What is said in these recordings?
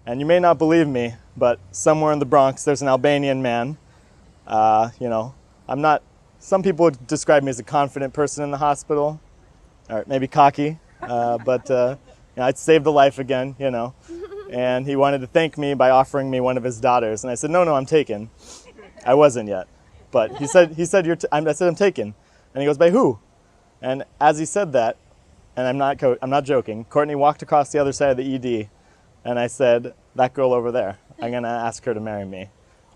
And you may not believe me, but somewhere in the Bronx, there's an Albanian man. I'm not, some people would describe me as a confident person in the hospital, or maybe cocky, but I'd saved a life again, And he wanted to thank me by offering me one of his daughters. And I said, no, I'm taken. I wasn't yet. But he said, I said, I'm taken. And he goes, by who? And as he said that, and I'm not joking, Courtney walked across the other side of the ED, and I said, that girl over there, I'm going to ask her to marry me.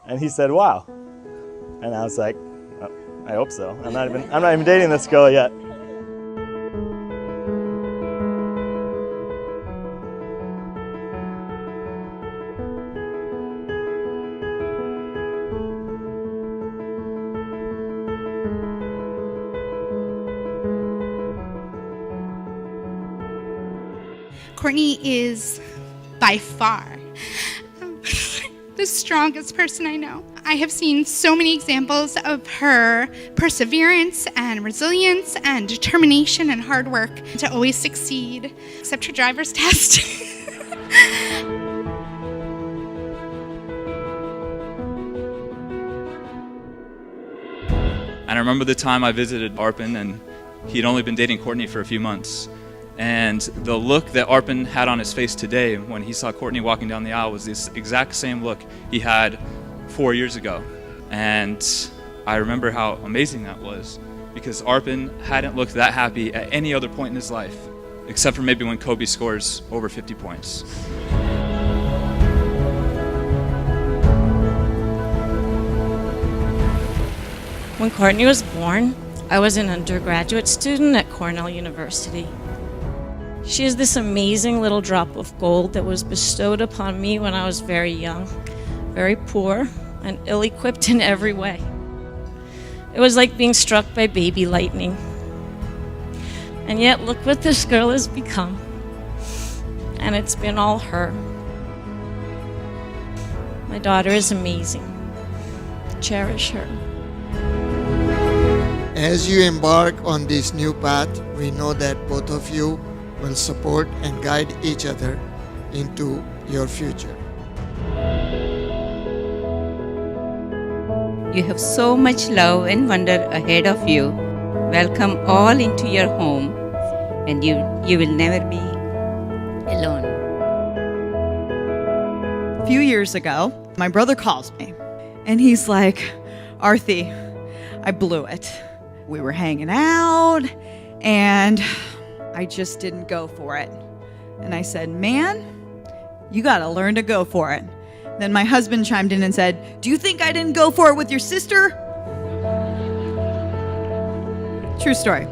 And he said, wow. And I was like, oh, I hope so. I'm not even dating this girl yet. Courtney is by far the strongest person I know. I have seen so many examples of her perseverance and resilience and determination and hard work to always succeed, except her driver's test. And I remember the time I visited Arpan, and he'd only been dating Courtney for a few months. And the look that Arpan had on his face today when he saw Courtney walking down the aisle was this exact same look he had 4 years ago. And I remember how amazing that was, because Arpan hadn't looked that happy at any other point in his life, except for maybe when Kobe scores over 50 points. When Courtney was born, I was an undergraduate student at Cornell University. She is this amazing little drop of gold that was bestowed upon me when I was very young, very poor, and ill-equipped in every way. It was like being struck by baby lightning. And yet, look what this girl has become. And it's been all her. My daughter is amazing. Cherish her. As you embark on this new path, we know that both of you will support and guide each other into your future. You have so much love and wonder ahead of you. Welcome all into your home, and you will never be alone. A few years ago, my brother calls me, and he's like, Arthi, I blew it. We were hanging out, and I just didn't go for it. And I said, man, you gotta learn to go for it. Then my husband chimed in and said, do you think I didn't go for it with your sister? True story.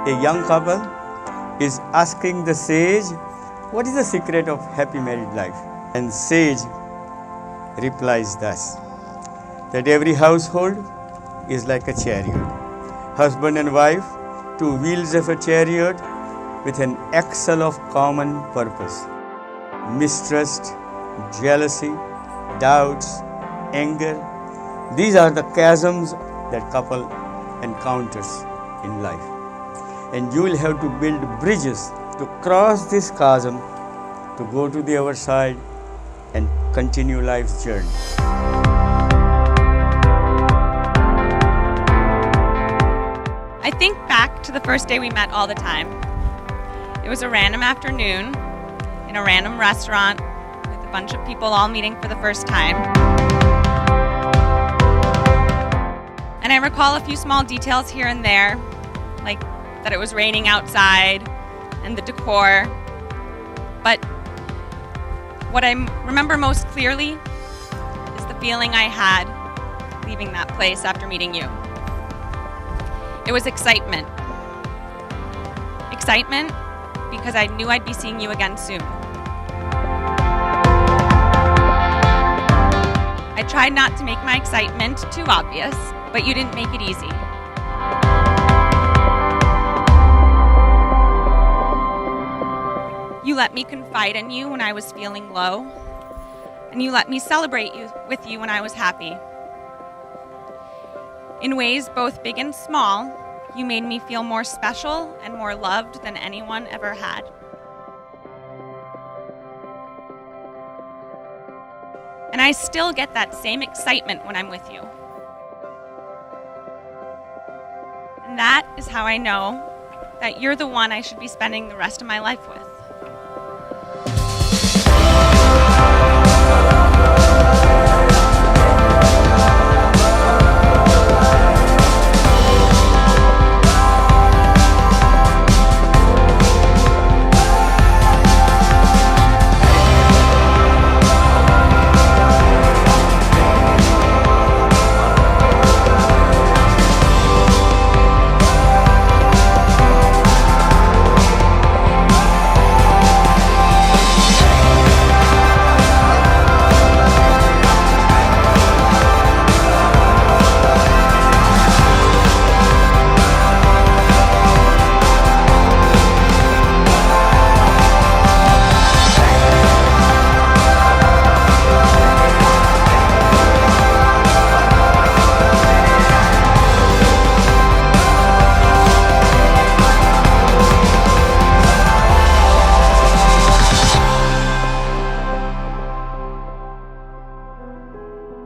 A young couple is asking the sage, what is the secret of happy married life? And sage replies thus, that every household is like a chariot. Husband and wife, two wheels of a chariot with an axle of common purpose. Mistrust, jealousy, doubts, anger, these are the chasms that couple encounters in life. And you will have to build bridges to cross this chasm, to go to the other side and continue life's journey. I think back to the first day we met all the time. It was a random afternoon in a random restaurant with a bunch of people all meeting for the first time. And I recall a few small details here and there, like that it was raining outside and the decor. But what I remember most clearly is the feeling I had leaving that place after meeting you. It was excitement. Excitement because I knew I'd be seeing you again soon. I tried not to make my excitement too obvious, but you didn't make it easy. You let me confide in you when I was feeling low, and you let me celebrate with you when I was happy. In ways both big and small, You made me feel more special and more loved than anyone ever had. And I still get that same excitement when I'm with you. And that is how I know that you're the one I should be spending the rest of my life with.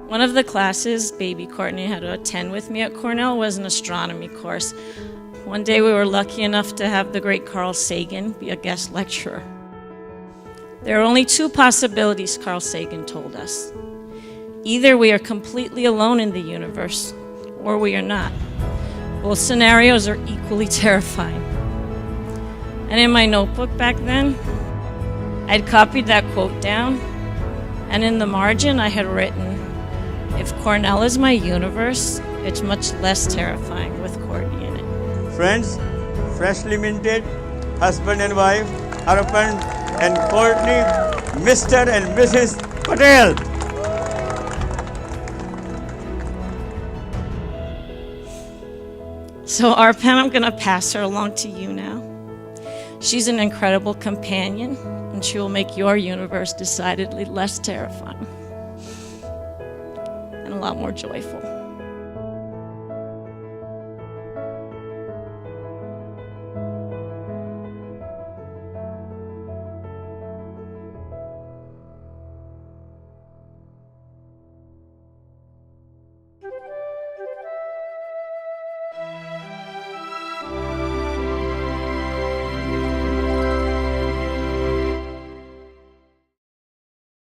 One of the classes baby Courtney had to attend with me at Cornell was an astronomy course. One day we were lucky enough to have the great Carl Sagan be a guest lecturer. There are only two possibilities, Carl Sagan told us. Either we are completely alone in the universe, or we are not. Both scenarios are equally terrifying. And in my notebook back then, I'd copied that quote down, and in the margin I had written, "If Cornell is my universe, it's much less terrifying with Courtney in it." Friends, freshly minted, husband and wife, Arpan and Courtney, Mr. and Mrs. Patel. So Arpan, I'm going to pass her along to you now. She's an incredible companion, and she will make your universe decidedly less terrifying and a lot more joyful.